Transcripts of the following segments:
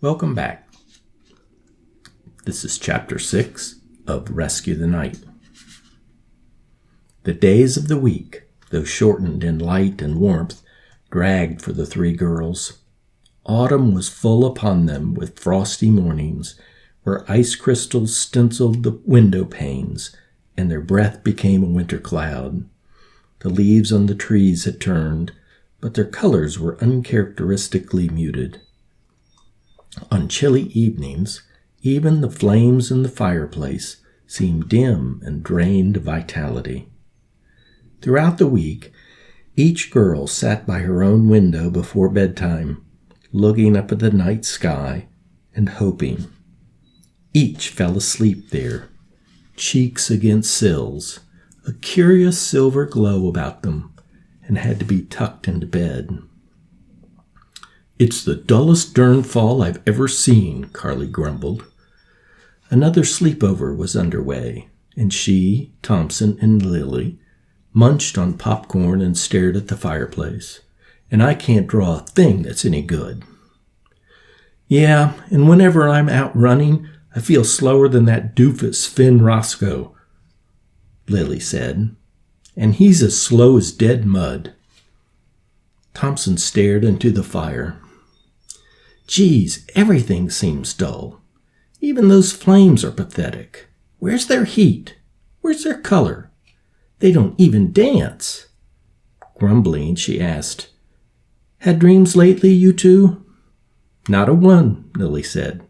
Welcome back. This is Chapter 6 of Rescue the Night. The days of the week, though shortened in light and warmth, dragged for the three girls. Autumn was full upon them with frosty mornings, where ice crystals stenciled the window panes, and their breath became a winter cloud. The leaves on the trees had turned, but their colors were uncharacteristically muted. On chilly evenings, even the flames in the fireplace seemed dim and drained of vitality. Throughout the week, each girl sat by her own window before bedtime, looking up at the night sky and hoping. Each fell asleep there, cheeks against sills, a curious silver glow about them, and had to be tucked into bed. "It's the dullest darn fall I've ever seen," Carly grumbled. Another sleepover was underway, and she, Thompson, and Lily munched on popcorn and stared at the fireplace. "And I can't draw a thing that's any good." "Yeah, and whenever I'm out running, I feel slower than that doofus Finn Roscoe," Lily said. "And he's as slow as dead mud." Thompson stared into the fire. "Geez, everything seems dull. Even those flames are pathetic. Where's their heat? Where's their color? They don't even dance." Grumbling, she asked, "Had dreams lately, you two?" "Not a one," Lily said.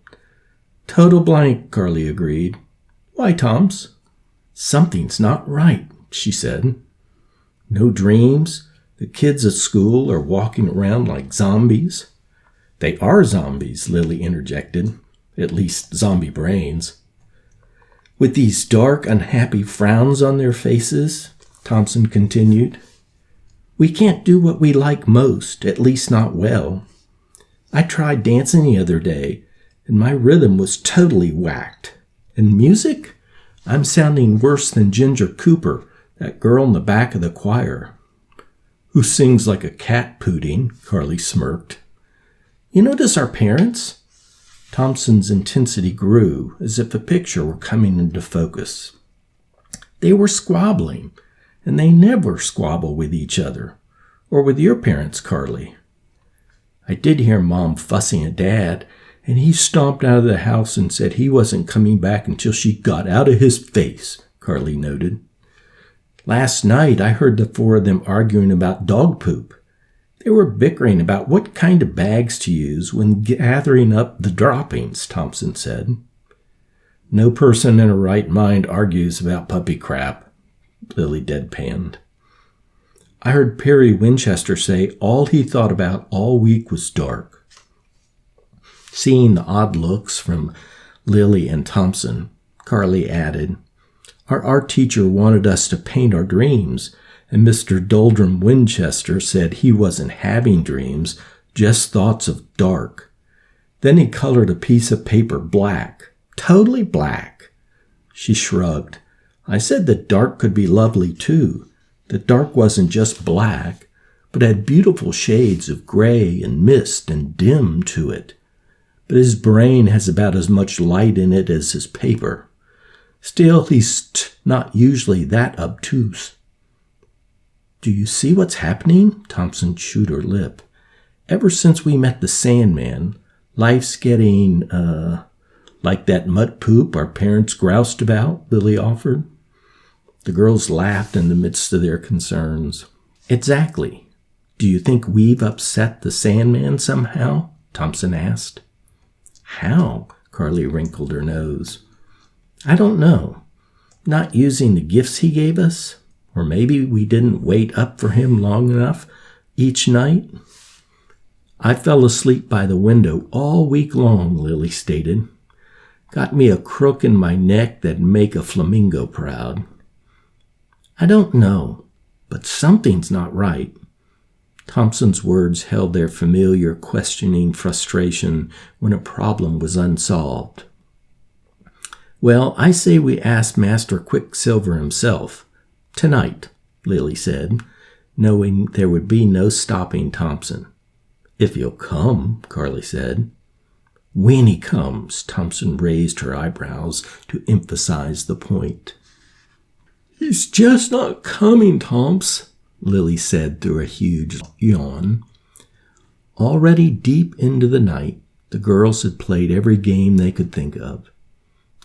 "Total blank," Carly agreed. "Why, Toms?" "Something's not right," she said. "No dreams? The kids at school are walking around like zombies." "They are zombies," Lily interjected. "At least zombie brains." "With these dark, unhappy frowns on their faces," Thompson continued. "We can't do what we like most, at least not well. I tried dancing the other day, and my rhythm was totally whacked. And music? I'm sounding worse than Ginger Cooper, that girl in the back of the choir." "Who sings like a cat pooting," Carly smirked. "You notice our parents?" Thompson's intensity grew, as if a picture were coming into focus. "They were squabbling, and they never squabble with each other. Or with your parents, Carly." "I did hear Mom fussing at Dad, and he stomped out of the house and said he wasn't coming back until she got out of his face," Carly noted. "Last night I heard the four of them arguing about dog poop. They were bickering about what kind of bags to use when gathering up the droppings," Thompson said. "No person in her right mind argues about puppy crap," Lily deadpanned. "I heard Perry Winchester say all he thought about all week was dark." Seeing the odd looks from Lily and Thompson, Carly added, "Our art teacher wanted us to paint our dreams, and Mr. Doldrum Winchester said he wasn't having dreams, just thoughts of dark. Then he colored a piece of paper black, totally black." She shrugged. "I said that dark could be lovely too, that dark wasn't just black, but had beautiful shades of gray and mist and dim to it. But his brain has about as much light in it as his paper. Still, he's not usually that obtuse." "Do you see what's happening?" Thompson chewed her lip. "Ever since we met the Sandman, life's getting, like that mutt poop our parents groused about," Lily offered. The girls laughed in the midst of their concerns. "Exactly. Do you think we've upset the Sandman somehow?" Thompson asked. "How?" Carly wrinkled her nose. "I don't know. Not using the gifts he gave us? Or maybe we didn't wait up for him long enough each night?" "I fell asleep by the window all week long," Lily stated. "Got me a crook in my neck that'd make a flamingo proud." "I don't know, but something's not right." Thompson's words held their familiar questioning frustration when a problem was unsolved. "Well, I say we ask Master Quicksilver himself. Tonight," Lily said, knowing there would be no stopping Thompson. "If you'll come," Carly said. When he comes, Thompson raised her eyebrows to emphasize the point. He's just not coming, Tomps, Lily said through a huge yawn. Already deep into the night, the girls had played every game they could think of.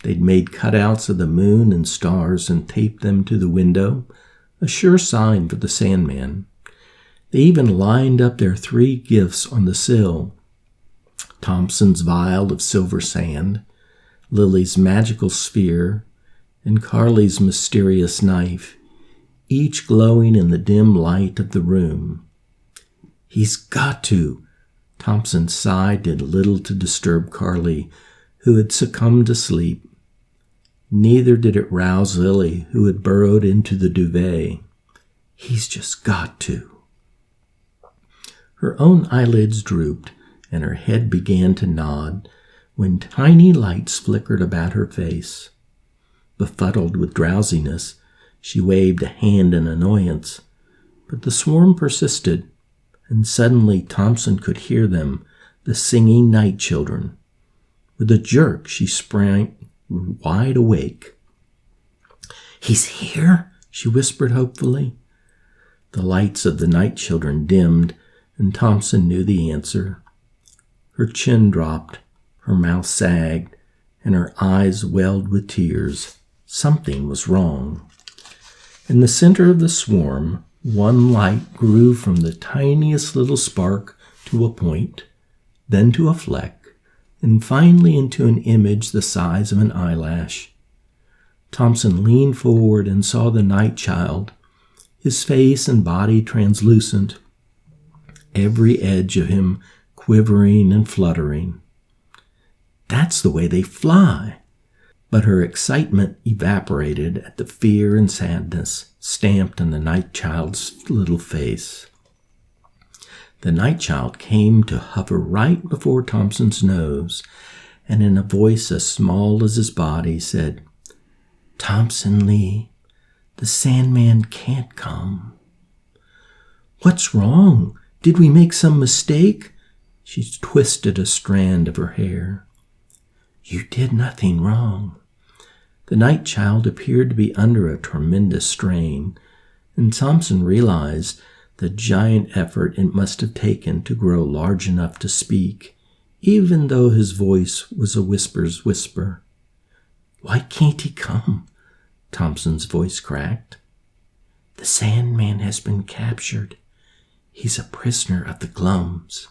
They'd made cutouts of the moon and stars and taped them to the window, a sure sign for the Sandman. They even lined up their 3 gifts on the sill. Thompson's vial of silver sand, Lily's magical sphere, and Carly's mysterious knife, each glowing in the dim light of the room. He's got to. Thompson sighed, did little to disturb Carly, who had succumbed to sleep. Neither did it rouse Lily, who had burrowed into the duvet. He's just got to. Her own eyelids drooped, and her head began to nod when tiny lights flickered about her face. Befuddled with drowsiness, she waved a hand in annoyance, but the swarm persisted, and suddenly Thompson could hear them, the singing night children. With a jerk, she sprang wide awake. He's here, she whispered hopefully. The lights of the night children dimmed, and Thompson knew the answer. Her chin dropped, her mouth sagged, and her eyes welled with tears. Something was wrong. In the center of the swarm, one light grew from the tiniest little spark to a point, then to a fleck, and finally into an image the size of an eyelash. Thompson leaned forward and saw the night child, his face and body translucent, every edge of him quivering and fluttering. That's the way they fly. But her excitement evaporated at the fear and sadness stamped on the night child's little face. The night child came to hover right before Thompson's nose, and in a voice as small as his body said, "Thompson Lee, the Sandman can't come." "What's wrong? Did we make some mistake?" She twisted a strand of her hair. "You did nothing wrong." The night child appeared to be under a tremendous strain, and Thompson realized the giant effort it must have taken to grow large enough to speak, even though his voice was a whisper's whisper. "Why can't he come?" Thompson's voice cracked. "The Sandman has been captured. He's a prisoner of the Glums."